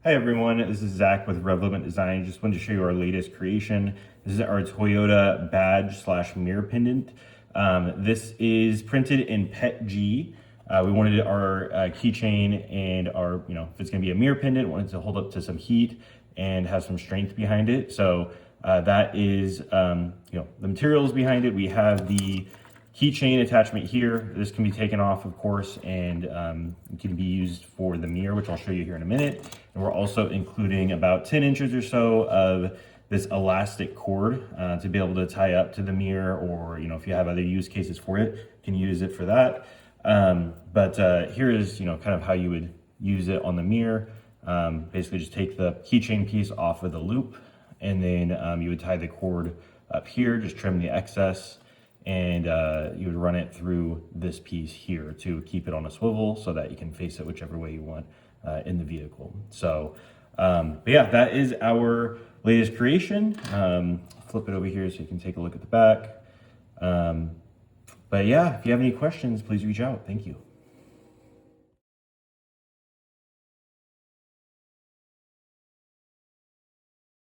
Hi everyone, this is Zach with Revelament Design. Just wanted to show you our latest creation. This is our Toyota badge slash mirror pendant. This is printed in PET G. We wanted our keychain and our, if it's gonna be a mirror pendant, wanted to hold up to some heat and have some strength behind it. So that is, the materials behind it. We have the keychain attachment here. This can be taken off, of course, and can be used for the mirror, which I'll show you here in a minute. And we're also including about 10 inches or so of this elastic cord to be able to tie up to the mirror, or if you have other use cases for it, you can use it for that. But here is kind of how you would use it on the mirror. Basically just take the keychain piece off of the loop, and then you would tie the cord up here, just trim the excess, and you would run it through this piece here to keep it on a swivel so that you can face it whichever way you want in the vehicle. So, but yeah, that is our latest creation. Flip it over here so you can take a look at the back. But yeah, if you have any questions, please reach out. Thank you.